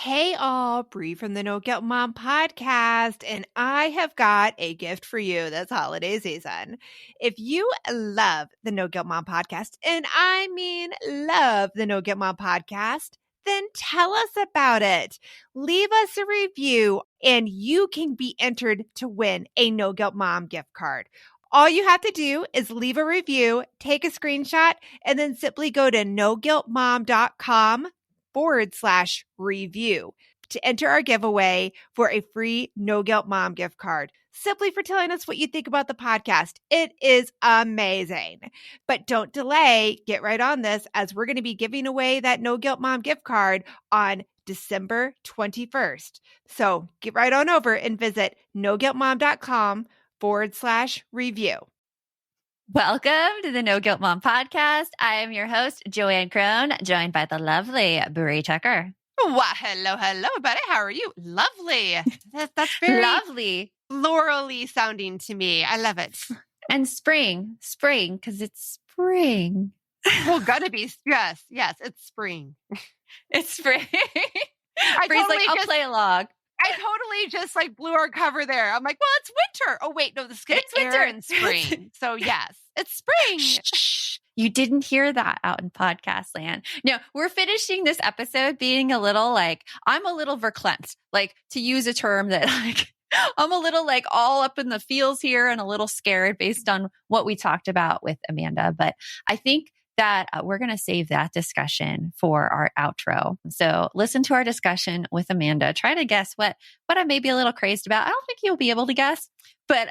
Hey all, Bree from the No Guilt Mom Podcast, and I have got a gift for you this holiday season. If you love the No Guilt Mom Podcast, and I mean love the No Guilt Mom Podcast, then tell us about it. Leave us a review, and you can be entered to win a No Guilt Mom gift card. All you have to do is leave a review, take a screenshot, and then simply go to noguiltmom.com/review to enter our giveaway for a free No Guilt Mom gift card, simply for telling us what you think about the podcast. It is amazing. But don't delay. Get right on this, as we're going to be giving away that No Guilt Mom gift card on December 21st. So get right on over and visit noguiltmom.com/review. Welcome to the No Guilt Mom Podcast. I am your host, Joanne Crone, joined by the lovely Bree Tucker. Well, hello, everybody. How are you? Lovely. That's very lovely, florally sounding to me. I love it. And spring, because it's spring. Well, gotta be. Yes, it's spring. It's spring. Bree's totally like, I'll play along. I totally just like blew our cover there. I'm like, well, it's winter. Oh, wait, no, this is going to air in spring. So yes, it's spring. Shh. You didn't hear that out in podcast land. No, we're finishing this episode being a little like, I'm a little verklempt, like to use a term that like, I'm a little like all up in the feels here and a little scared based on what we talked about with Amanda. But I think that we're going to save that discussion for our outro. So listen to our discussion with Amanda. Try to guess what I may be a little crazed about. I don't think you'll be able to guess, but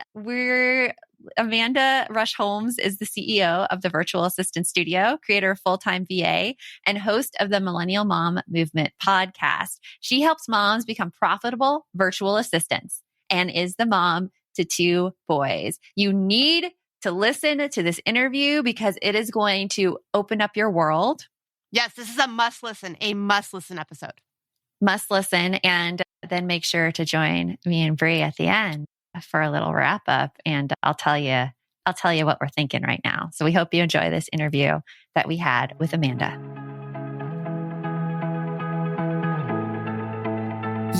Amanda Rush Holmes is the CEO of the Virtual Assistant Studio, creator of Full-Time VA, and host of the Millenial Mom Movement Podcast. She helps moms become profitable virtual assistants and is the mom to 2 boys. You need to listen to this interview because it is going to open up your world. Yes, this is a must listen episode. Must listen, and then make sure to join me and Bree at the end for a little wrap up. And I'll tell you what we're thinking right now. So we hope you enjoy this interview that we had with Amanda.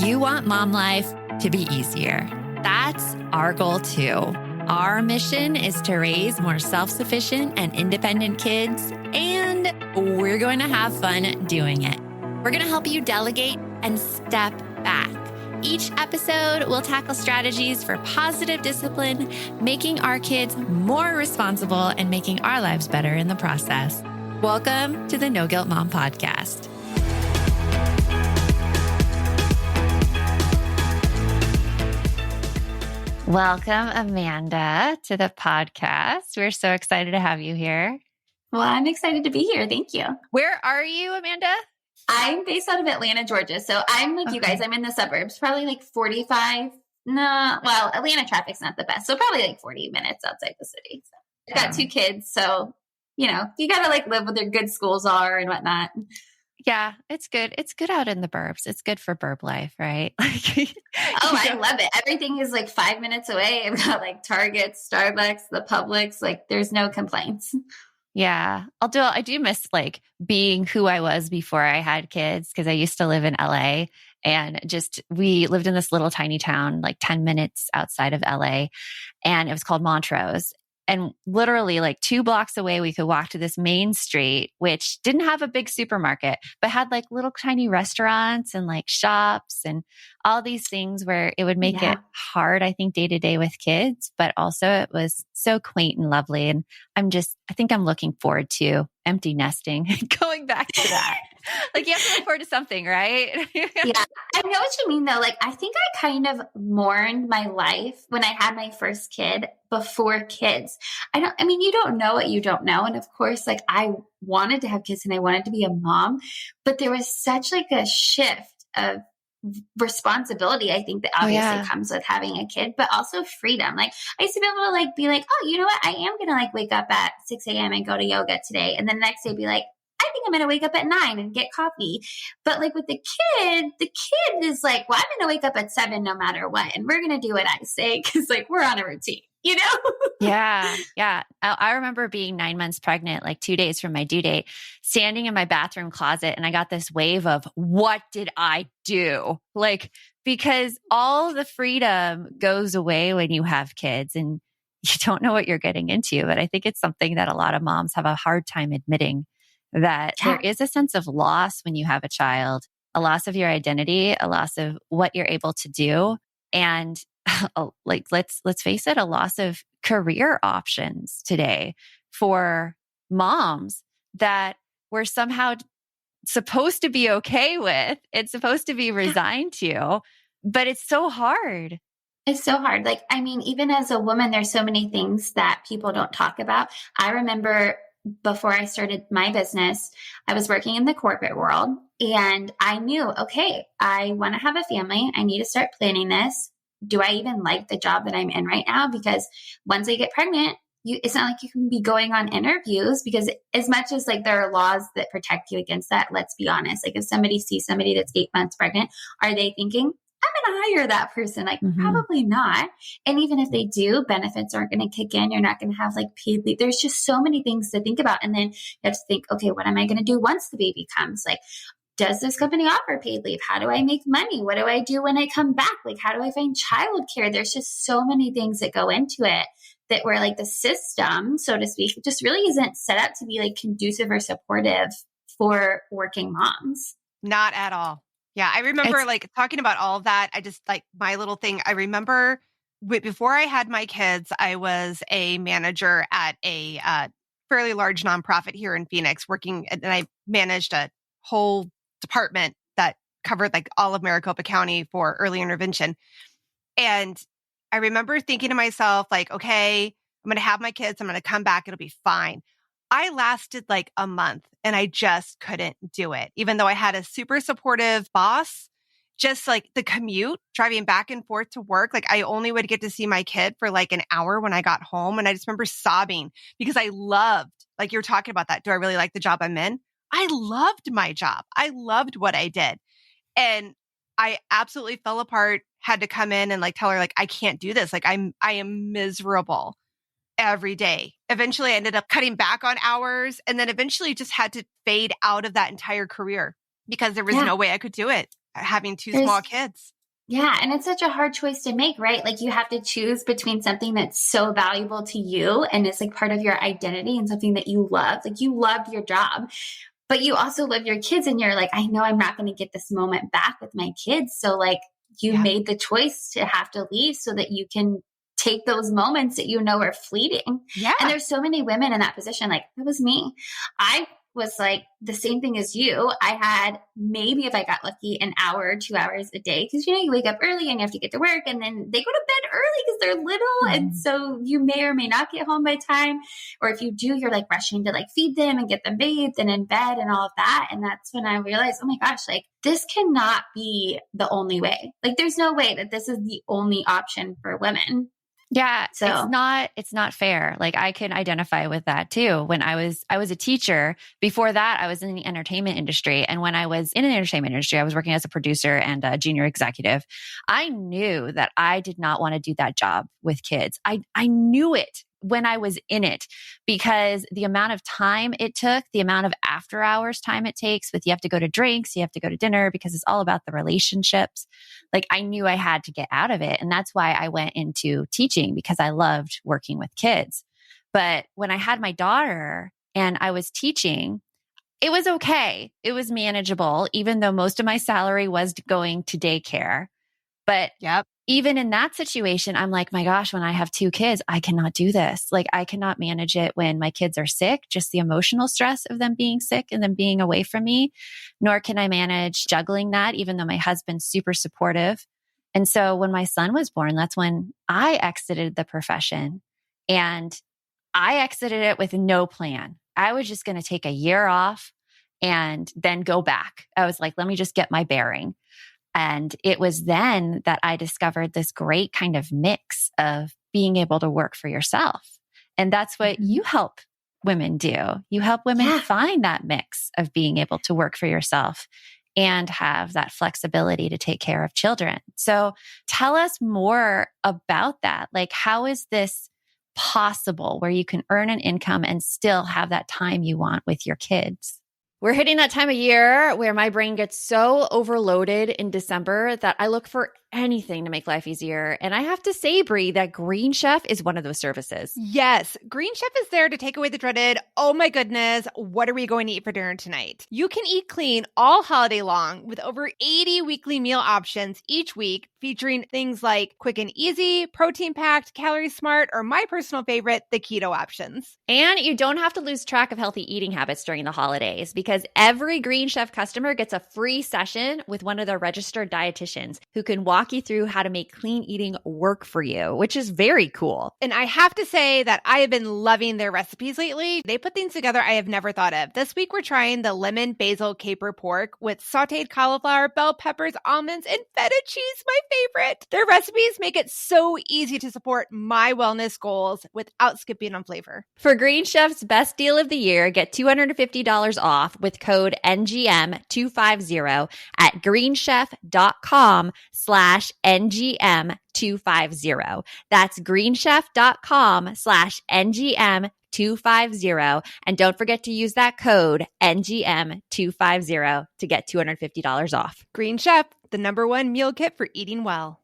You want mom life to be easier. That's our goal too. Our mission is to raise more self-sufficient and independent kids, and we're going to have fun doing it. We're going to help you delegate and step back. Each episode will tackle strategies for positive discipline, making our kids more responsible and making our lives better in the process. Welcome to the No Guilt Mom Podcast. Welcome, Amanda, to the podcast. We're so excited to have you here. Well, I'm excited to be here. Thank you. Where are you, Amanda? I'm based out of Atlanta, Georgia. So I'm like you guys. I'm in the suburbs, probably like 45. No, well, Atlanta traffic's not the best. So probably like 40 minutes outside the city. So I've got 2 kids. So, you got to like live where their good schools are and whatnot. Yeah, it's good. It's good out in the burbs. It's good for burb life, right? I love it. Everything is like 5 minutes away. I've got like Target, Starbucks, the Publix. Like there's no complaints. Yeah, I do miss like being who I was before I had kids, because I used to live in LA, and we lived in this little tiny town, like 10 minutes outside of LA, and it was called Montrose. And literally like 2 blocks away, we could walk to this main street, which didn't have a big supermarket, but had like little tiny restaurants and like shops and all these things where it would make it hard, I think, day to day with kids, but also it was so quaint and lovely. And I think I'm looking forward to empty nesting and going back to that. Like you have to look forward to something, right? Yeah. I know what you mean though. Like, I think I kind of mourned my life when I had my first kid before kids. You don't know what you don't know. And of course, like I wanted to have kids and I wanted to be a mom, but there was such like a shift of responsibility, I think, that obviously comes with having a kid, but also freedom. Like I used to be able to like be like, oh, you know what? I am going to like wake up at 6 a.m. and go to yoga today. And then the next day be like, I think I'm going to wake up at 9 and get coffee. But like with the kid is like, well, I'm going to wake up at 7 no matter what. And we're going to do what I say because like we're on a routine. you know? Yeah. Yeah. I remember being 9 months pregnant, like 2 days from my due date, standing in my bathroom closet. And I got this wave of, what did I do? Like, because all the freedom goes away when you have kids and you don't know what you're getting into. But I think it's something that a lot of moms have a hard time admitting, that there is a sense of loss when you have a child, a loss of your identity, a loss of what you're able to do. And like, let's face it, a loss of career options today for moms that we're somehow supposed to be okay with. It's supposed to be resigned to, but it's so hard. It's so hard. Like, I mean, even as a woman, there's so many things that people don't talk about. I remember before I started my business, I was working in the corporate world and I knew, okay, I want to have a family. I need to start planning this. Do I even like the job that I'm in right now? Because once I get pregnant, it's not like you can be going on interviews, because as much as like there are laws that protect you against that, let's be honest. Like if somebody sees somebody that's 8 months pregnant, are they thinking, I'm going to hire that person? Like probably not. And even if they do, benefits aren't going to kick in. You're not going to have like paid leave. There's just so many things to think about. And then you have to think, okay, what am I going to do once the baby comes? Like, does this company offer paid leave? How do I make money? What do I do when I come back? Like, how do I find childcare? There's just so many things that go into it that were like the system, so to speak, just really isn't set up to be like conducive or supportive for working moms. Not at all. Yeah. I remember like talking about all of that. I just like my little thing. I remember before I had my kids, I was a manager at a fairly large nonprofit here in Phoenix working, and I managed a whole department that covered like all of Maricopa County for early intervention. And I remember thinking to myself, like, okay, I'm going to have my kids. I'm going to come back. It'll be fine. I lasted like a month and I just couldn't do it. Even though I had a super supportive boss, just like the commute, driving back and forth to work, like I only would get to see my kid for like an hour when I got home. And I just remember sobbing because I loved, like you're talking about that. Do I really like the job I'm in? I loved my job. I loved what I did. And I absolutely fell apart, had to come in and like tell her, like, I can't do this. Like I am miserable every day. Eventually I ended up cutting back on hours and then eventually just had to fade out of that entire career because there was no way I could do it having two small kids. Yeah. And it's such a hard choice to make, right? Like you have to choose between something that's so valuable to you and it's like part of your identity and something that you love. Like you loved your job, but you also love your kids and you're like, I know I'm not going to get this moment back with my kids. So like you made the choice to have to leave so that you can take those moments that you know are fleeting. Yeah. And there's so many women in that position. Like that was me. I was like the same thing as you. I had maybe, if I got lucky, an hour, 2 hours a day. Cause you know, you wake up early and you have to get to work and then they go to bed early because they're little. And so you may or may not get home by time. Or if you do, you're like rushing to like feed them and get them bathed and in bed and all of that. And that's when I realized, oh my gosh, like this cannot be the only way. Like there's no way that this is the only option for women. Yeah. So it's not fair. Like I can identify with that too. When I was a teacher, before that, I was in the entertainment industry. And when I was in the entertainment industry, I was working as a producer and a junior executive. I knew that I did not want to do that job with kids. I knew it when I was in it because the amount of time it took, the amount of after hours time it takes with you have to go to drinks, you have to go to dinner because it's all about the relationships. Like I knew I had to get out of it. And that's why I went into teaching because I loved working with kids. But when I had my daughter and I was teaching, it was okay. It was manageable, even though most of my salary was going to daycare. But even in that situation, I'm like, my gosh, when I have 2 kids, I cannot do this. Like I cannot manage it when my kids are sick, just the emotional stress of them being sick and them being away from me, nor can I manage juggling that, even though my husband's super supportive. And so when my son was born, that's when I exited the profession and I exited it with no plan. I was just going to take a year off and then go back. I was like, let me just get my bearing. And it was then that I discovered this great kind of mix of being able to work for yourself. And that's what you help women do. You help women find that mix of being able to work for yourself and have that flexibility to take care of children. So tell us more about that. Like, how is this possible where you can earn an income and still have that time you want with your kids. We're hitting that time of year where my brain gets so overloaded in December that I look for anything to make life easier. And I have to say, Brie, that Green Chef is one of those services. Yes, Green Chef is there to take away the dreaded, oh my goodness, what are we going to eat for dinner tonight? You can eat clean all holiday long with over 80 weekly meal options each week, featuring things like quick and easy, protein-packed, calorie-smart, or my personal favorite, the keto options. And you don't have to lose track of healthy eating habits during the holidays because every Green Chef customer gets a free session with one of their registered dietitians who can walk you through how to make clean eating work for you, which is very cool. And I have to say that I have been loving their recipes lately. They put things together I have never thought of. This week, we're trying the lemon basil caper pork with sauteed cauliflower, bell peppers, almonds, and feta cheese, my favorite. Their recipes make it so easy to support my wellness goals without skipping on flavor. For Green Chef's best deal of the year, get $250 off with code NGM250 at greenchef.com/NGM250. That's greenchef.com/NGM250. And don't forget to use that code NGM250 to get $250 off. Green Chef, the #1 meal kit for eating well.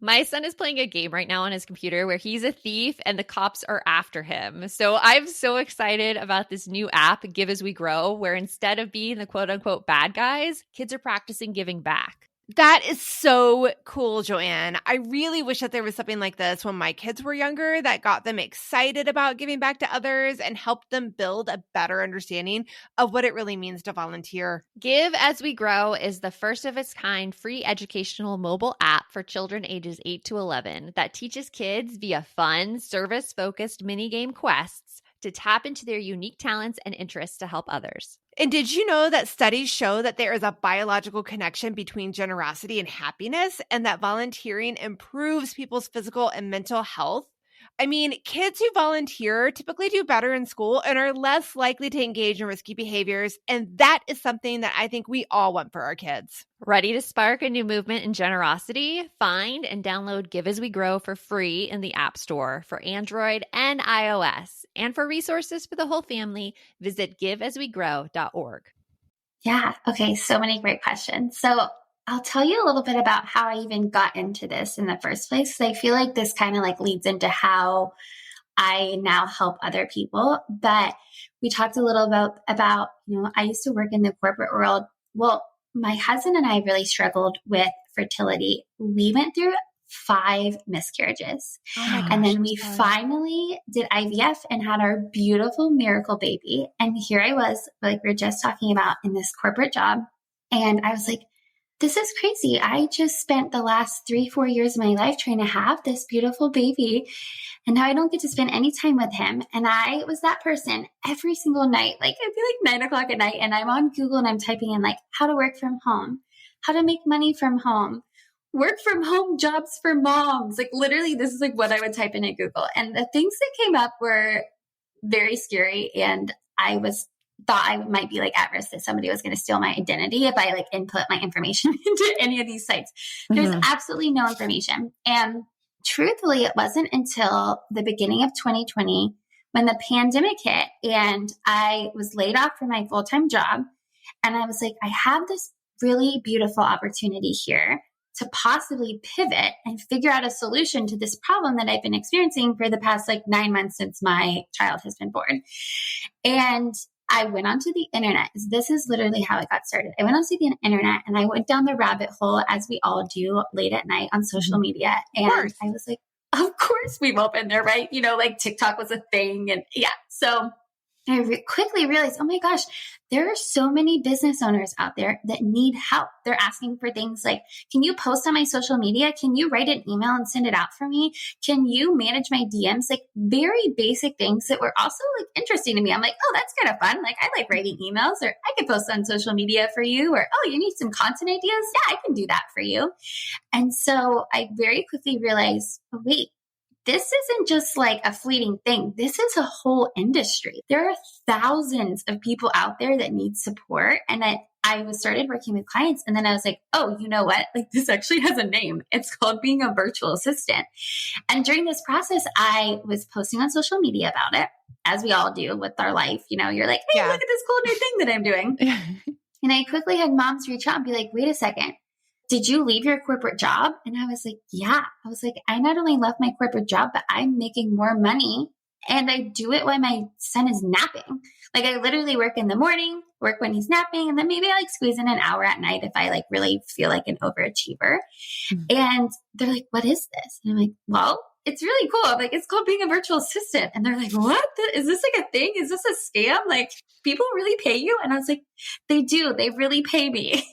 My son is playing a game right now on his computer where he's a thief and the cops are after him. So I'm so excited about this new app, Give As We Grow, where instead of being the quote unquote bad guys, kids are practicing giving back. That is so cool, Joanne. I really wish that there was something like this when my kids were younger that got them excited about giving back to others and helped them build a better understanding of what it really means to volunteer. Give As We Grow is the first of its kind free educational mobile app for children ages 8 to 11 that teaches kids via fun, service-focused minigame quests to tap into their unique talents and interests to help others. And did you know that studies show that there is a biological connection between generosity and happiness, and that volunteering improves people's physical and mental health? I mean, kids who volunteer typically do better in school and are less likely to engage in risky behaviors. And that is something that I think we all want for our kids. Ready to spark a new movement in generosity? Find and download Give As We Grow for free in the App Store for Android and iOS. And for resources for the whole family, visit giveaswegrow.org. Yeah. Okay. So many great questions. So I'll tell you a little bit about how I even got into this in the first place. I feel like this kind of like leads into how I now help other people. But we talked a little about, I used to work in the corporate world. Well, my husband and I really struggled with fertility. We went through 5 miscarriages. Oh my gosh, and then we finally did IVF and had our beautiful miracle baby. And here I was, like we were just talking about, in this corporate job. And I was like, this is crazy. I just spent the last 3-4 years of my life trying to have this beautiful baby. And now I don't get to spend any time with him. And I was that person every single night. Like it'd be like 9 o'clock at night and I'm on Google and I'm typing in like how to work from home, how to make money from home, work from home jobs for moms. Like literally this is like what I would type in at Google. And the things that came up were very scary. And I thought I might be like at risk that somebody was going to steal my identity if I like input my information into any of these sites. There's absolutely no information. And truthfully, it wasn't until the beginning of 2020 when the pandemic hit and I was laid off from my full-time job. And I was like, I have this really beautiful opportunity here to possibly pivot and figure out a solution to this problem that I've been experiencing for the past like 9 months since my child has been born. And I went onto the internet. This is literally how I got started. I went onto the internet and I went down the rabbit hole as we all do late at night on social media. And I was like, of course we've all been there, right? Like TikTok was a thing. And yeah, so I quickly realized, oh my gosh, there are so many business owners out there that need help. They're asking for things like, can you post on my social media? Can you write an email and send it out for me? Can you manage my DMs? Like very basic things that were also like interesting to me. I'm like, oh, that's kind of fun. Like I like writing emails, or I could post on social media for you, or, oh, you need some content ideas? Yeah, I can do that for you. And so I very quickly realized, oh, wait, this isn't just like a fleeting thing. This is a whole industry. There are thousands of people out there that need support. And I started working with clients, and then I was like, oh, you know what? Like, this actually has a name. It's called being a virtual assistant. And during this process, I was posting on social media about it, as we all do with our life. You know, you're like, hey, look at this cool new thing that I'm doing. And I quickly had moms reach out and be like, wait a second. Did you leave your corporate job? And I was like, yeah. I was like, I not only left my corporate job, but I'm making more money, and I do it when my son is napping. Like, I literally work in the morning, work when he's napping, and then maybe I like squeeze in an hour at night if I like really feel like an overachiever. And they're like, what is this? And I'm like, well, it's really cool. I'm like, it's called being a virtual assistant. And they're like, what? Is this like a thing? Is this a scam? Like, people really pay you? And I was like, they do. They really pay me.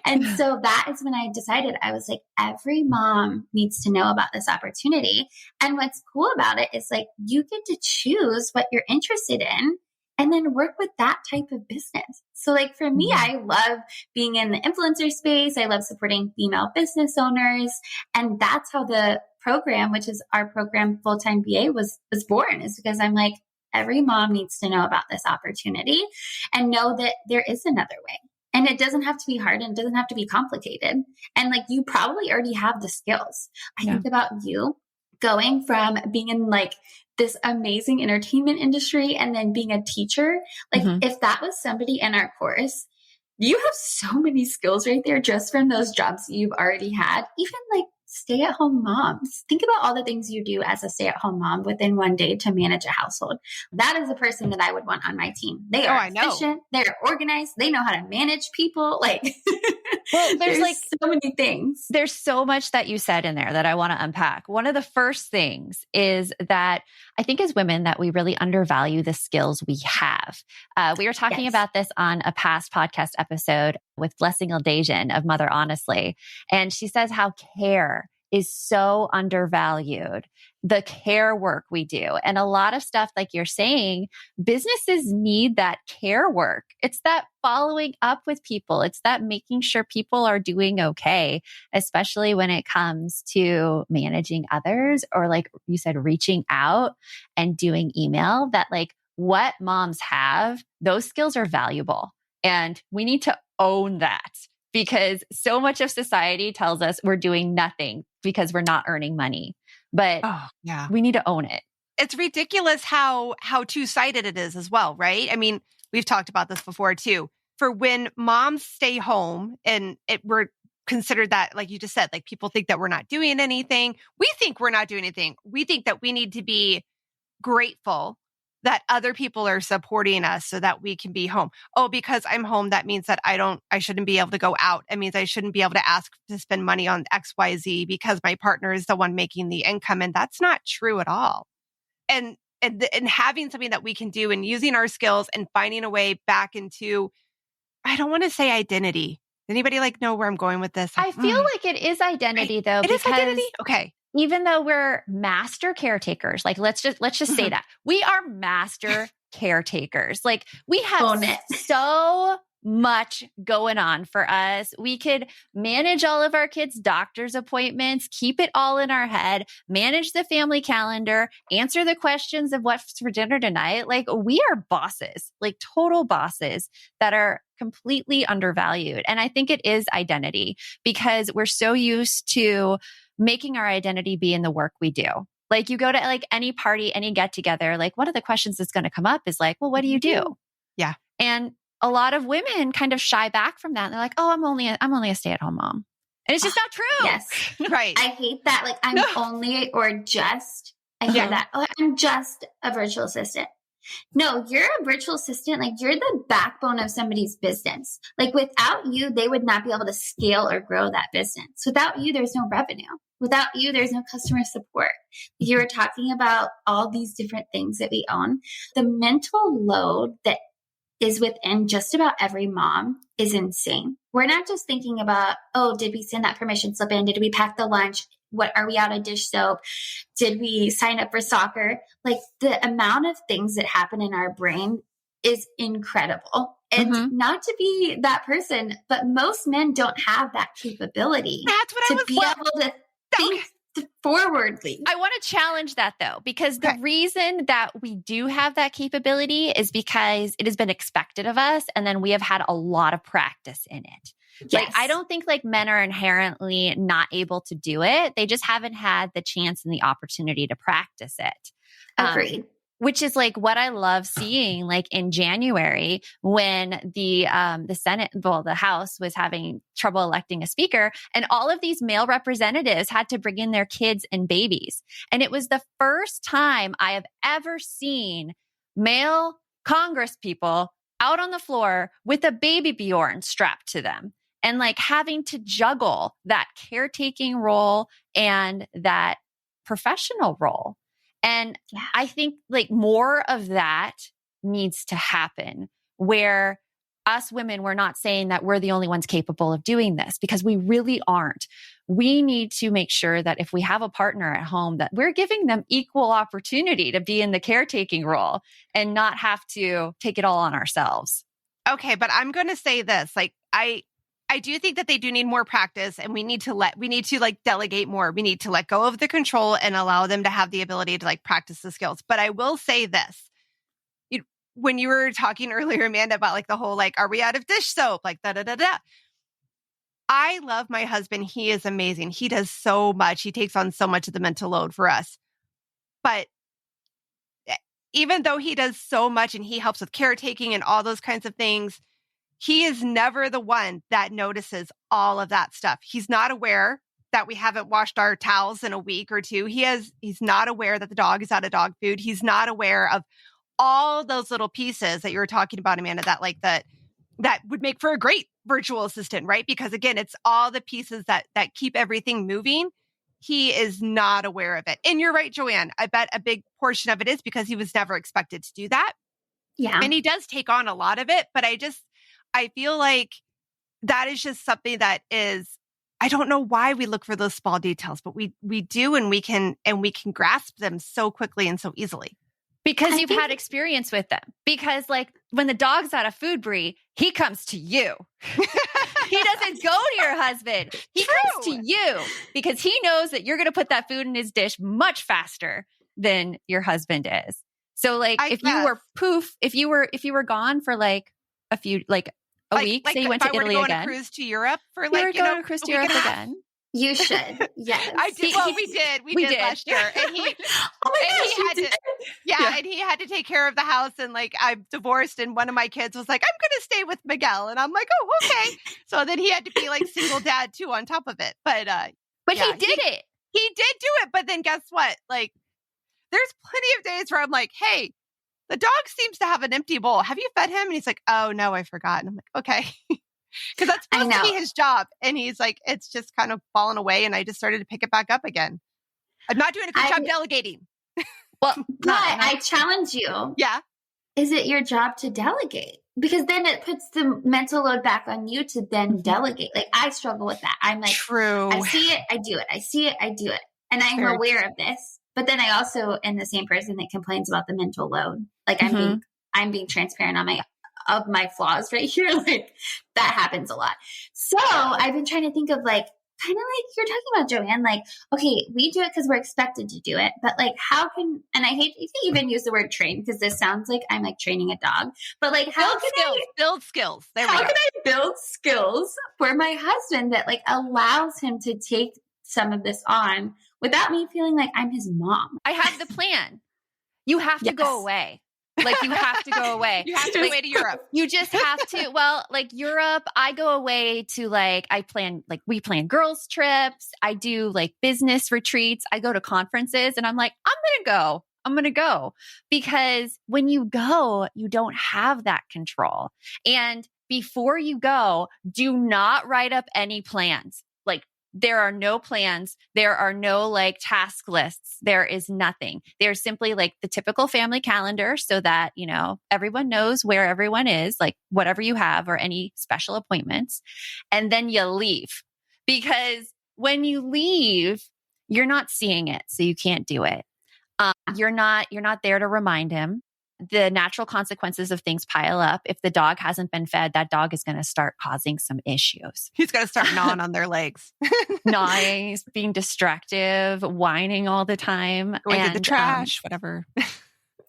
And so that is when I decided, I was like, every mom needs to know about this opportunity. And what's cool about it is like, you get to choose what you're interested in and then work with that type of business. So like for me, I love being in the influencer space. I love supporting female business owners. And that's how the program, which is our program, Full-Time VA, was born, is because I'm like, every mom needs to know about this opportunity and know that there is another way. And it doesn't have to be hard, and it doesn't have to be complicated. And like, you probably already have the skills. I think about you going from being in like this amazing entertainment industry and then being a teacher. Like if that was somebody in our course, you have so many skills right there just from those jobs you've already had. Even like stay-at-home moms. Think about all the things you do as a stay-at-home mom within one day to manage a household. That is a person that I would want on my team. They are efficient. They're organized. They know how to manage people. Like, well, there's like so many things. There's so much that you said in there that I want to unpack. One of the first things is that I think as women that we really undervalue the skills we have. We were talking about this on a past podcast episode with Blessing Aldazian of Mother Honestly. And she says how care is so undervalued, the care work we do. And a lot of stuff, like you're saying, businesses need that care work. It's that following up with people. It's that making sure people are doing okay, especially when it comes to managing others, or like you said, reaching out and doing email. That like what moms have, those skills are valuable. And we need to own that, because so much of society tells us we're doing nothing because we're not earning money. But we need to own it. It's ridiculous how two-sided it is as well, right? I mean, we've talked about this before too. For when moms stay home and we're considered that, like you just said, like people think that we're not doing anything. We think we're not doing anything. We think that we need to be grateful that other people are supporting us so that we can be home. Oh, because I'm home, that means that I shouldn't be able to go out. It means I shouldn't be able to ask to spend money on XYZ because my partner is the one making the income. And that's not true at all. And having something that we can do and using our skills and finding a way back into, I don't want to say identity. Anybody like know where I'm going with this? I feel like it is identity though. It is identity? Okay. Even though we're master caretakers, like let's just say that we are master caretakers. Like we have so much going on for us. We could manage all of our kids' doctor's appointments, keep it all in our head, manage the family calendar, answer the questions of what's for dinner tonight. Like we are bosses, like total bosses that are completely undervalued. And I think it is identity, because we're so used to making our identity be in the work we do. Like you go to like any party, any get together, like one of the questions that's going to come up is like, well, what do you do? Yeah. And a lot of women kind of shy back from that. And they're like, oh, I'm only a stay-at-home mom. And it's just not true. Yes. Right. I hate that. Like I'm only, or just, I hear that. Oh, I'm just a virtual assistant. No, you're a virtual assistant. Like you're the backbone of somebody's business. Like without you, they would not be able to scale or grow that business. Without you, there's no revenue. Without you, there's no customer support. You were talking about all these different things that we own. The mental load that is within just about every mom is insane. We're not just thinking about, oh, did we send that permission slip in? Did we pack the lunch? What are we out of dish soap? Did we sign up for soccer? Like the amount of things that happen in our brain is incredible. And not to be that person, but most men don't have that capability. That's what I was to be able to think forwardly. I want to challenge that though, because the reason that we do have that capability is because it has been expected of us. And then we have had a lot of practice in it. Yes. Like, I don't think like men are inherently not able to do it. They just haven't had the chance and the opportunity to practice it. Agreed. Which is like what I love seeing, like in January when the Senate, the House was having trouble electing a speaker, and all of these male representatives had to bring in their kids and babies. And it was the first time I have ever seen male Congress people out on the floor with a baby Bjorn strapped to them and like having to juggle that caretaking role and that professional role. And I think like more of that needs to happen, where us women, we're not saying that we're the only ones capable of doing this, because we really aren't. We need to make sure that if we have a partner at home, that we're giving them equal opportunity to be in the caretaking role and not have to take it all on ourselves. Okay, but I'm going to say this, like, I do think that they do need more practice, and we need to like delegate more. We need to let go of the control and allow them to have the ability to like practice the skills. But I will say this, when you were talking earlier, Amanda, about like the whole, like, are we out of dish soap? Like da. I love my husband. He is amazing. He does so much. He takes on so much of the mental load for us. But even though he does so much and he helps with caretaking and all those kinds of things, he is never the one that notices all of that stuff. He's not aware that we haven't washed our towels in a week or two. He's not aware that the dog is out of dog food. He's not aware of all those little pieces that you were talking about, Amanda, that would make for a great virtual assistant, right? Because again, it's all the pieces that keep everything moving. He is not aware of it. And you're right, Joanne. I bet a big portion of it is because he was never expected to do that. Yeah. And he does take on a lot of it, but I feel like that is just something that is, I don't know why we look for those small details, but we do, and we can grasp them so quickly and so easily. Because you've had experience with them. Because like when the dog's out of food, Brie, he comes to you. He doesn't go to your husband. He comes to you because he knows that you're going to put that food in his dish much faster than your husband is. So like if you were gone for like a few, like a week, say you went to Italy again. Cruise to Europe for like, you know, cruise to Europe again. You should. Yes. I did. Well, we did last year. And he, and he had to take care of the house. And like, I'm divorced, and one of my kids was like, I'm going to stay with Miguel. And I'm like, oh, okay. So then he had to be like single dad too on top of it. But he did it. He did do it. But then guess what? Like, there's plenty of days where I'm like, hey, the dog seems to have an empty bowl. Have you fed him? And he's like, oh no, I forgot. And I'm like, okay. Because that's supposed to be his job. And he's like, it's just kind of fallen away. And I just started to pick it back up again. I'm not doing a good job delegating. Well, but I challenge you. Yeah. Is it your job to delegate? Because then it puts the mental load back on you to then delegate. Like, I struggle with that. I'm like, true. I see it, I do it. I see it, I do it. And I'm aware of this. But then I also am the same person that complains about the mental load. Like, I'm being transparent on my flaws right here. Like, that happens a lot. So I've been trying to think of like, kind of like you're talking about, Joanne, like, okay, we do it because we're expected to do it, but like, how can, and I hate to even use the word train because this sounds like I'm like training a dog, but like, how can I build skills? How can I build skills for my husband that like allows him to take some of this on without me feeling like I'm his mom? I have the plan. You have to go away. Like, you have to go away. You have to go away to Europe. You just have to. Well, like Europe, I go away to like, we plan girls trips. I do like business retreats. I go to conferences and I'm like, I'm going to go because when you go, you don't have that control. And before you go, do not write up any plans. Like, there are no plans. There are no like task lists. There is nothing. There's simply like the typical family calendar so that, you know, everyone knows where everyone is, like whatever you have or any special appointments. And then you leave, because when you leave, you're not seeing it. So you can't do it. You're not there to remind him. the natural consequences of things pile up. If the dog hasn't been fed, that dog is going to start causing some issues. He's going to start gnawing on their legs. Gnawing, being destructive, whining all the time. Going to the trash, whatever.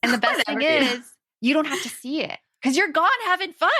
And the best thing is you don't have to see it because you're gone having fun.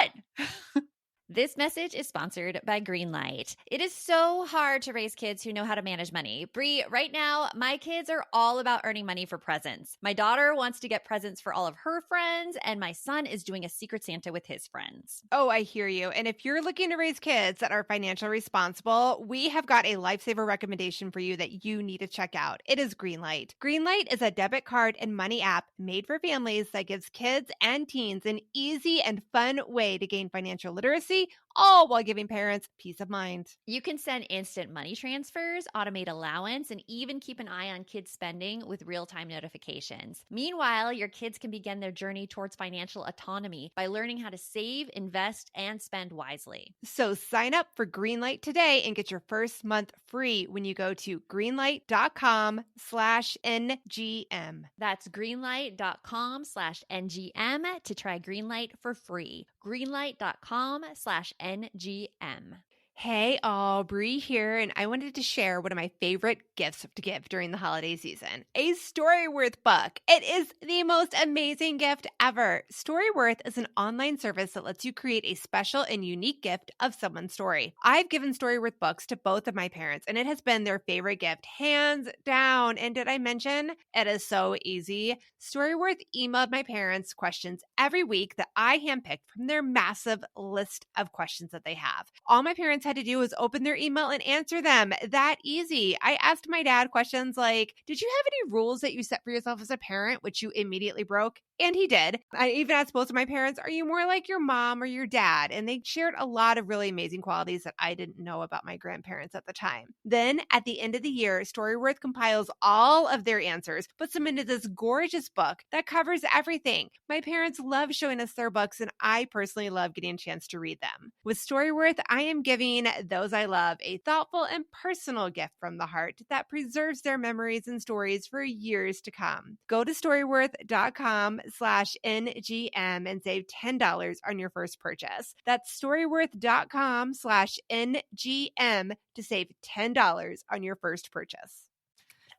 This message is sponsored by Greenlight. It is so hard to raise kids who know how to manage money. Bree, right now, my kids are all about earning money for presents. My daughter wants to get presents for all of her friends, and my son is doing a Secret Santa with his friends. Oh, I hear you. And if you're looking to raise kids that are financially responsible, we have got a lifesaver recommendation for you that you need to check out. It is Greenlight. Greenlight is a debit card and money app made for families that gives kids and teens an easy and fun way to gain financial literacy, all while giving parents peace of mind. You can send instant money transfers, automate allowance, and even keep an eye on kids' spending with real-time notifications. Meanwhile, your kids can begin their journey towards financial autonomy by learning how to save, invest, and spend wisely. So sign up for Greenlight today and get your first month free when you go to greenlight.com/NGM. That's greenlight.com/NGM to try Greenlight for free. Greenlight.com/NGM. Hey, Aubrey here, and I wanted to share one of my favorite gifts to give during the holiday season, a Storyworth book. It is the most amazing gift ever. Storyworth is an online service that lets you create a special and unique gift of someone's story. I've given Storyworth books to both of my parents, and it has been their favorite gift, hands down. And did I mention it is so easy? Storyworth emailed my parents questions every week that I handpicked from their massive list of questions that they have. All my parents had to do was open their email and answer them. That easy. I asked my dad questions like, did you have any rules that you set for yourself as a parent, which you immediately broke? And he did. I even asked both of my parents, are you more like your mom or your dad? And they shared a lot of really amazing qualities that I didn't know about my grandparents at the time. Then at the end of the year, Storyworth compiles all of their answers, puts them into this gorgeous book that covers everything. My parents love showing us their books, and I personally love getting a chance to read them. With Storyworth, I am giving those I love a thoughtful and personal gift from the heart that preserves their memories and stories for years to come. Go to storyworth.com/NGM and save $10 on your first purchase. That's storyworth.com/NGM to save $10 on your first purchase.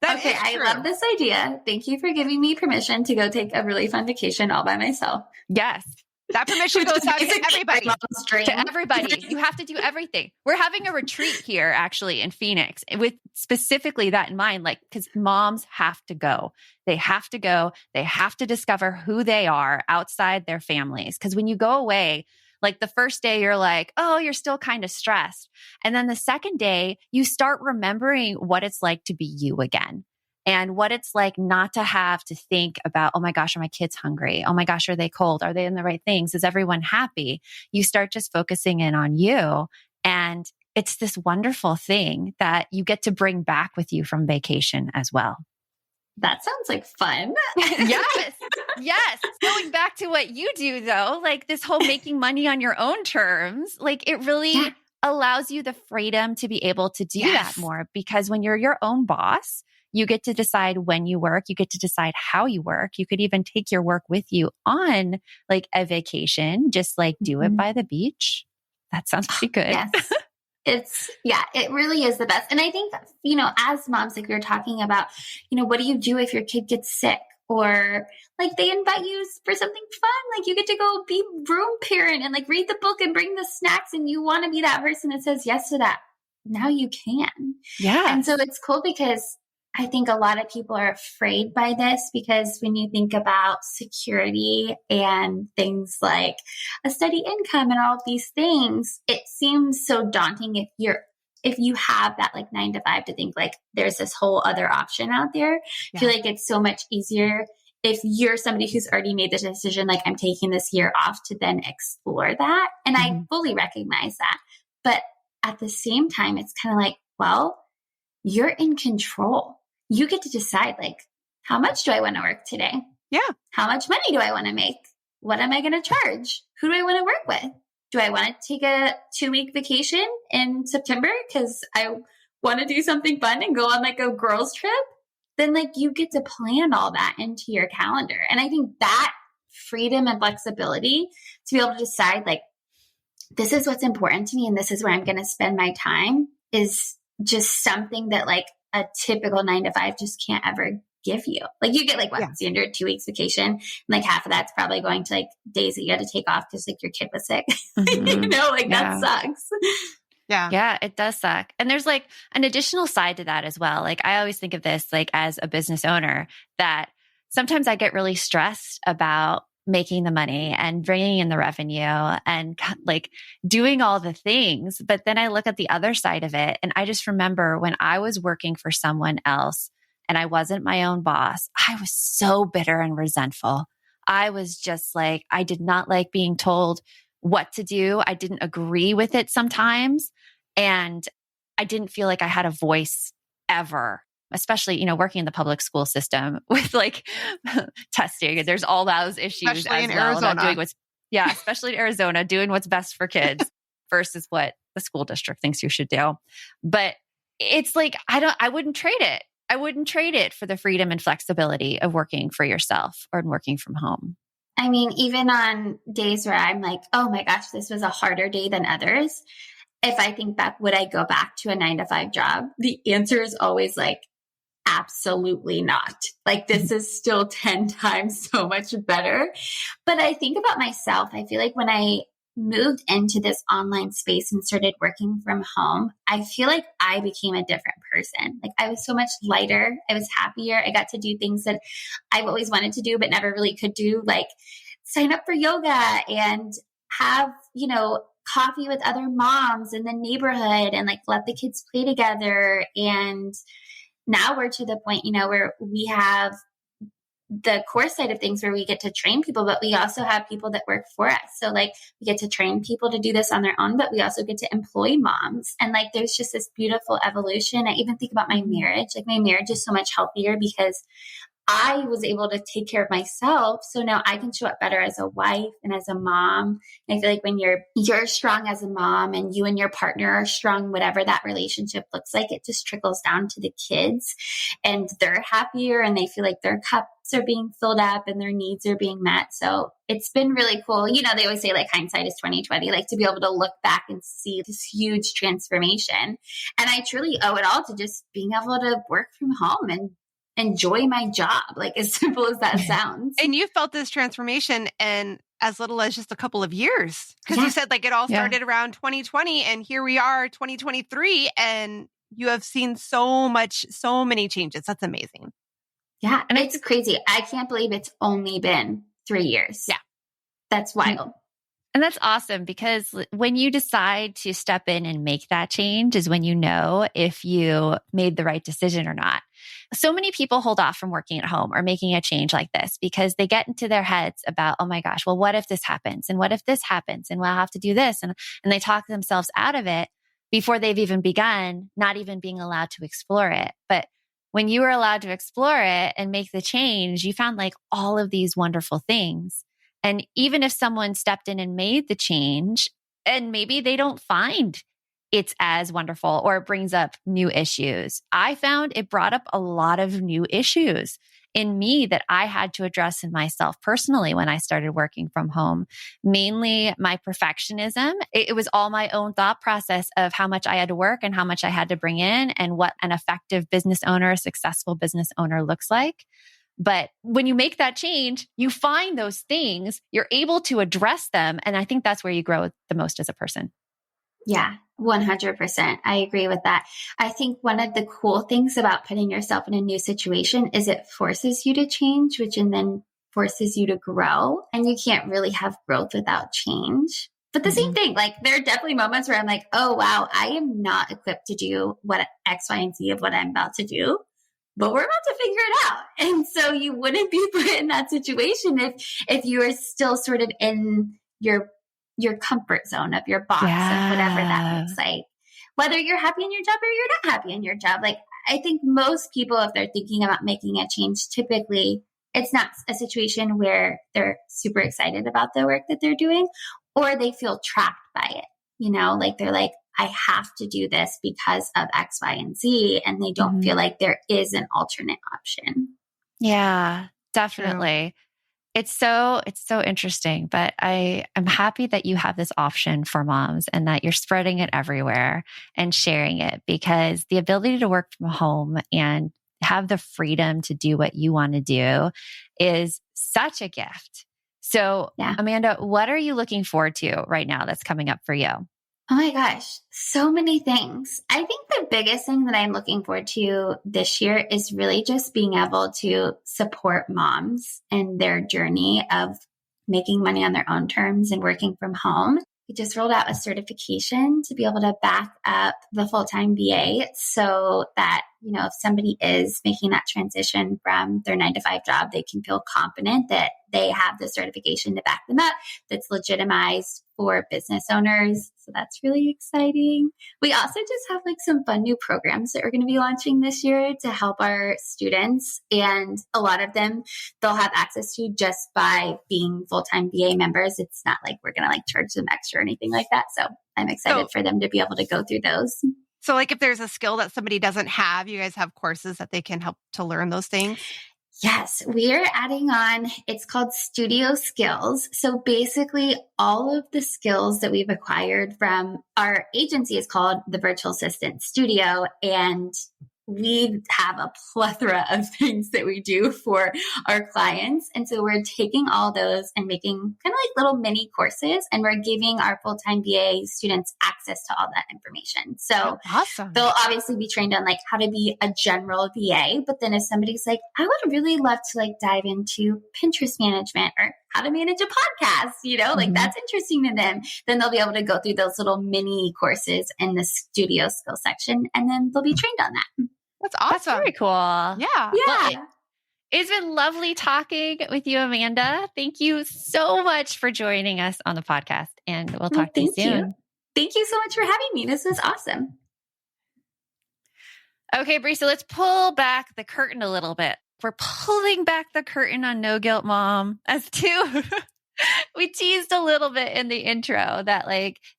Okay, I love this idea. Thank you for giving me permission to go take a really fun vacation all by myself. Yes. That permission goes out to everybody. To everybody. You have to do everything. We're having a retreat here actually in Phoenix with specifically that in mind, like, because moms have to go. They have to go. They have to discover who they are outside their families. Because when you go away, like the first day, you're like, oh, you're still kind of stressed. And then the second day, you start remembering what it's like to be you again. And what it's like not to have to think about, oh my gosh, are my kids hungry? Oh my gosh, are they cold? Are they in the right things? Is everyone happy? You start just focusing in on you. And it's this wonderful thing that you get to bring back with you from vacation as well. That sounds like fun. Yes. Yes. Going back to what you do though, like this whole making money on your own terms, like it really allows you the freedom to be able to do that more, because when you're your own boss, you get to decide when you work. You get to decide how you work. You could even take your work with you on like a vacation, just like do it by the beach. That sounds pretty good. Yes. It really is the best. And I think, as moms, like we were talking about, what do you do if your kid gets sick or like they invite you for something fun? Like you get to go be room parent and like read the book and bring the snacks, and you want to be that person that says yes to that. Now you can. Yeah. And so it's cool because I think a lot of people are afraid by this, because when you think about security and things like a steady income and all of these things, it seems so daunting if you have that like 9 to 5 to think like there's this whole other option out there. I feel like it's so much easier if you're somebody who's already made the decision, like I'm taking this year off, to then explore that. And I fully recognize that. But at the same time, it's kind of like, well, you're in control. You get to decide, like, how much do I want to work today? Yeah. How much money do I want to make? What am I going to charge? Who do I want to work with? Do I want to take a 2-week vacation in September because I want to do something fun and go on like a girls trip? Then like you get to plan all that into your calendar. And I think that freedom and flexibility to be able to decide like, this is what's important to me and this is where I'm going to spend my time is just something that like a typical 9-to-5 just can't ever give you. Like you get like what standard 2 weeks vacation, and like half of that's probably going to like days that you had to take off because like your kid was sick. You know, like that sucks. Yeah, it does suck. And there's like an additional side to that as well. Like I always think of this like as a business owner that sometimes I get really stressed about making the money and bringing in the revenue and like doing all the things. But then I look at the other side of it. And I just remember when I was working for someone else and I wasn't my own boss, I was so bitter and resentful. I was just like, I did not like being told what to do. I didn't agree with it sometimes. And I didn't feel like I had a voice ever, especially, you know, working in the public school system with like testing. There's all those issues especially as in well Arizona. about doing especially in Arizona, doing what's best for kids versus what the school district thinks you should do. But it's like, I wouldn't trade it. I wouldn't trade it for the freedom and flexibility of working for yourself or working from home. I mean, even on days where I'm like, oh my gosh, this was a harder day than others. If I think back, would I go back to a 9-to-5 job? The answer is always like, absolutely not. Like this is still 10 times so much better. But I think about myself. I feel like when I moved into this online space and started working from home, I feel like I became a different person. Like I was so much lighter. I was happier. I got to do things that I've always wanted to do, but never really could do, like sign up for yoga and have, you know, coffee with other moms in the neighborhood and like let the kids play together. And now we're to the point, you know, where we have the course side of things where we get to train people, but we also have people that work for us. So like we get to train people to do this on their own, but we also get to employ moms. And like, there's just this beautiful evolution. I even think about my marriage. Like my marriage is so much healthier because I was able to take care of myself. So now I can show up better as a wife and as a mom. And I feel like when you're strong as a mom and you and your partner are strong, whatever that relationship looks like, it just trickles down to the kids and they're happier and they feel like their cups are being filled up and their needs are being met. So it's been really cool. You know, they always say like hindsight is 20/20, like to be able to look back and see this huge transformation. And I truly owe it all to just being able to work from home and enjoy my job, like as simple as that sounds. And you felt this transformation in as little as just a couple of years. Because you said like it all started around 2020 and here we are 2023 and you have seen so many changes. That's amazing. Yeah. And it's crazy. I can't believe it's only been 3 years. Yeah. That's wild. And that's awesome because when you decide to step in and make that change is when you know if you made the right decision or not. So many people hold off from working at home or making a change like this because they get into their heads about, oh my gosh, well, what if this happens? And what if this happens? And we'll have to do this. And they talk themselves out of it before they've even begun, not even being allowed to explore it. But when you were allowed to explore it and make the change, you found like all of these wonderful things. And even if someone stepped in and made the change and maybe they don't find it's as wonderful or it brings up new issues, I found it brought up a lot of new issues in me that I had to address in myself personally when I started working from home. Mainly my perfectionism. It was all my own thought process of how much I had to work and how much I had to bring in and what an effective business owner, a successful business owner looks like. But when you make that change, you find those things, you're able to address them. And I think that's where you grow the most as a person. Yeah, 100%. I agree with that. I think one of the cool things about putting yourself in a new situation is it forces you to change, which and then forces you to grow. And you can't really have growth without change. But the same thing, like there are definitely moments where I'm like, oh, wow, I am not equipped to do what X, Y, and Z of what I'm about to do. But we're about to figure it out. And so you wouldn't be put in that situation if you are still sort of in your comfort zone of your box of whatever that looks like. Whether you're happy in your job or you're not happy in your job. Like I think most people, if they're thinking about making a change, typically it's not a situation where they're super excited about the work that they're doing or they feel trapped by it. You know, like they're like, I have to do this because of X, Y, and Z. And they don't feel like there is an alternate option. Yeah, definitely. It's so interesting, but I am happy that you have this option for moms and that you're spreading it everywhere and sharing it, because the ability to work from home and have the freedom to do what you want to do is such a gift. So, Yeah. Amanda, what are you looking forward to right now that's coming up for you? Oh my gosh, so many things. I think the biggest thing that I'm looking forward to this year is really just being able to support moms in their journey of making money on their own terms and working from home. We just rolled out a certification to be able to back up the full-time VA so that, if somebody is making that transition from their 9-to-5 job, they can feel confident that they have the certification to back them up that's legitimized for business owners. So that's really exciting. We also just have some fun new programs that we're going to be launching this year to help our students. And a lot of them they'll have access to just by being full-time VA members. It's not like we're going to charge them extra or anything like that. So I'm excited for them to be able to go through those. So if there's a skill that somebody doesn't have, you guys have courses that they can help to learn those things? Yes, we are adding on, it's called Studio Skills. So basically all of the skills that we've acquired from our agency is called the Virtual Assistant Studio. And we have a plethora of things that we do for our clients. And so we're taking all those and making kind of little mini courses, and we're giving our full-time VA students access to all that information. So awesome. They'll obviously be trained on how to be a general VA, but then if somebody's I would really love to dive into Pinterest management or how to manage a podcast, that's interesting to them, then they'll be able to go through those little mini courses in the studio skill section, and then they'll be trained on that. That's awesome. That's very cool. Yeah. Well, it's been lovely talking with you, Amanda. Thank you so much for joining us on the podcast, and we'll talk to you soon. Thank you so much for having me. This was awesome. Okay, Bree, so let's pull back the curtain a little bit. We're pulling back the curtain on No Guilt Mom as to we teased a little bit in the intro that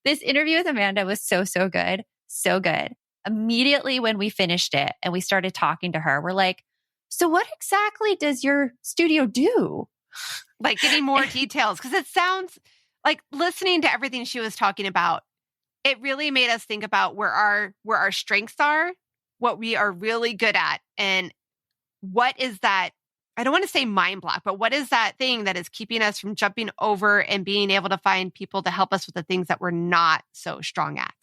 this interview with Amanda was so good. So good. Immediately when we finished it and we started talking to her, we're like, so what exactly does your studio do? Getting more details, because it sounds listening to everything she was talking about, it really made us think about where our strengths are, what we are really good at, and what is that, I don't want to say mind block, but what is that thing that is keeping us from jumping over and being able to find people to help us with the things that we're not so strong at?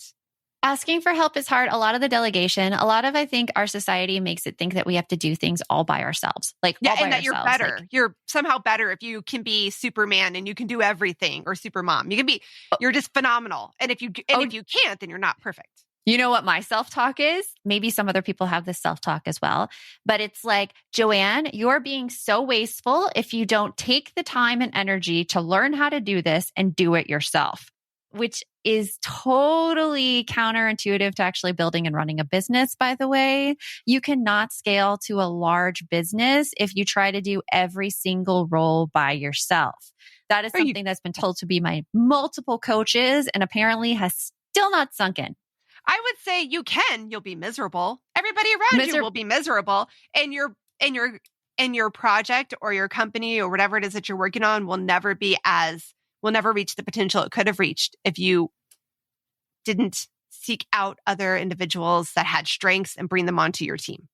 Asking for help is hard. A lot of the delegation, I think our society makes it think that we have to do things all by ourselves. And that you're better. You're somehow better if you can be Superman and you can do everything, or Supermom. You're just phenomenal. And if you can't, then you're not perfect. You know what my self-talk is? Maybe some other people have this self-talk as well, but it's Joanne, you're being so wasteful if you don't take the time and energy to learn how to do this and do it yourself, which is totally counterintuitive to actually building and running a business, by the way. You cannot scale to a large business if you try to do every single role by yourself. That is something that's been told to be my multiple coaches and apparently has still not sunk in. I would say you'll be miserable. Everybody around you will be miserable. And your project or your company or whatever it is that you're working on will never reach the potential it could have reached if you didn't seek out other individuals that had strengths and bring them onto your team.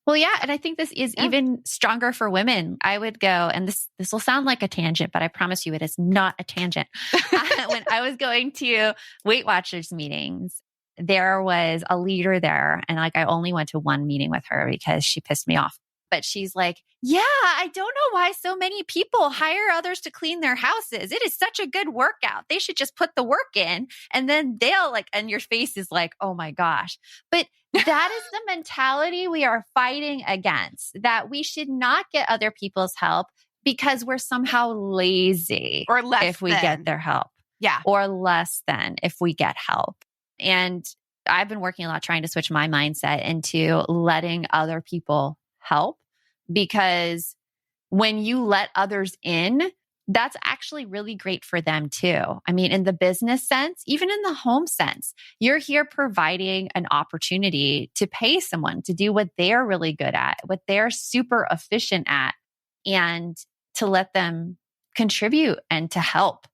Well, yeah. And I think this is even stronger for women. I would go, and this will sound like a tangent, but I promise you it is not a tangent. When I was going to Weight Watchers meetings, there was a leader there. And I only went to one meeting with her because she pissed me off. But she's like, yeah, I don't know why so many people hire others to clean their houses. It is such a good workout. They should just put the work in and then they'll and your face is oh my gosh. But that is the mentality we are fighting against, that we should not get other people's help because we're somehow lazy or less if we get their help. Yeah. Or less than if we get help. And I've been working a lot trying to switch my mindset into letting other people help, because when you let others in, that's actually really great for them too. I mean, in the business sense, even in the home sense, you're here providing an opportunity to pay someone to do what they're really good at, what they're super efficient at, and to let them contribute and to help.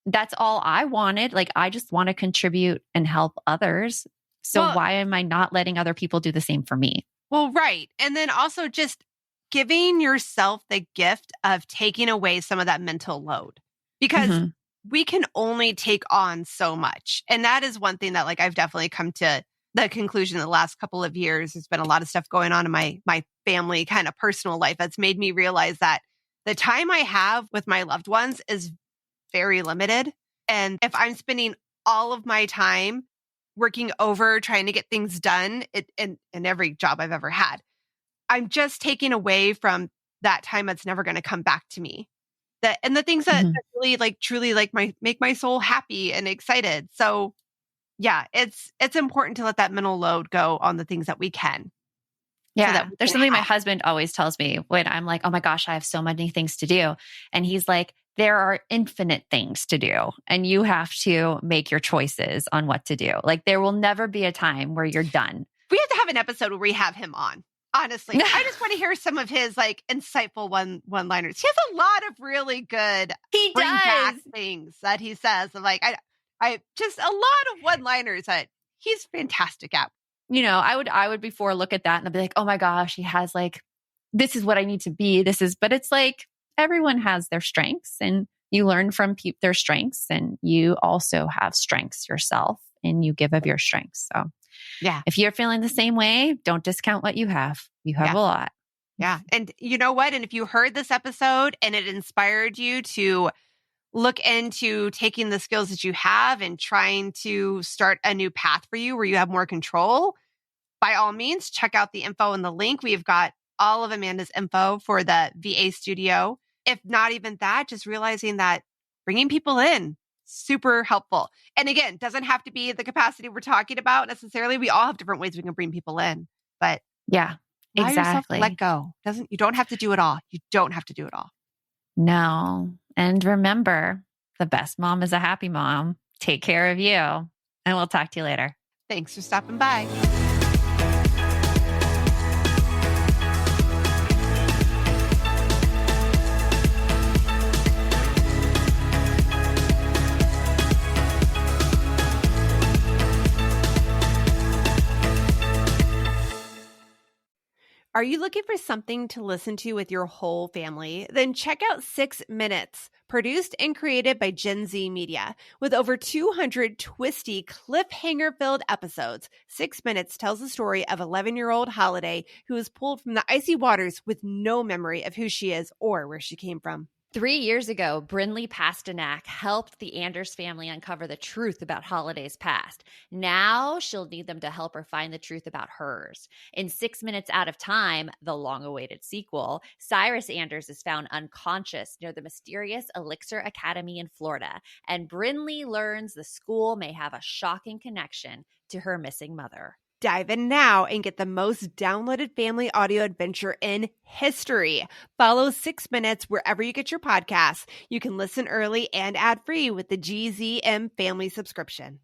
That's all I wanted. Like, I just want to contribute and help others. So why am I not letting other people do the same for me? Well, right. And then also just giving yourself the gift of taking away some of that mental load, because we can only take on so much. And that is one thing that like I've definitely come to the conclusion in the last couple of years. There's been a lot of stuff going on in my family kind of personal life that's made me realize that the time I have with my loved ones is very limited. And if I'm spending all of my time working over trying to get things done in every job I've ever had, I'm just taking away from that time that's never going to come back to me. And the things that really like truly like make my soul happy and excited. So yeah, it's important to let that mental load go on the things that we can. Yeah. So there's something my husband always tells me when I'm like, oh my gosh, I have so many things to do. And he's like, there are infinite things to do and you have to make your choices on what to do. Like there will never be a time where you're done. We have to have an episode where we have him on. Honestly, I just want to hear some of his like insightful one-liners. He has a lot of really good bring back things that he says. I'm like, I just a lot of one-liners that he's fantastic at. You know, I would before look at that and I'd be like, oh my gosh, he has like, this is what I need to be. But it's like everyone has their strengths and you learn from their strengths and you also have strengths yourself and you give of your strengths. So yeah, if you're feeling the same way, don't discount what you have. You have a lot. Yeah. And you know what? And if you heard this episode and it inspired you to look into taking the skills that you have and trying to start a new path for you where you have more control, by all means, check out the info in the link. We've got all of Amanda's info for the VA studio. If not even that, just realizing that bringing people in, super helpful. And again, doesn't have to be the capacity we're talking about necessarily. We all have different ways we can bring people in, but yeah, exactly. Let go. You don't have to do it all. You don't have to do it all. No. And remember, the best mom is a happy mom. Take care of you. And we'll talk to you later. Thanks for stopping by. Are you looking for something to listen to with your whole family? Then check out 6 Minutes, produced and created by Gen Z Media. With over 200 twisty, cliffhanger-filled episodes, 6 Minutes tells the story of 11-year-old Holiday who is pulled from the icy waters with no memory of who she is or where she came from. 3 years ago, Brinley Pasternak helped the Anders family uncover the truth about Holiday's past. Now she'll need them to help her find the truth about hers. In 6 Minutes Out of Time, the long-awaited sequel, Cyrus Anders is found unconscious near the mysterious Elixir Academy in Florida, and Brinley learns the school may have a shocking connection to her missing mother. Dive in now and get the most downloaded family audio adventure in history. Follow 6 Minutes wherever you get your podcasts. You can listen early and ad-free with the GZM family subscription.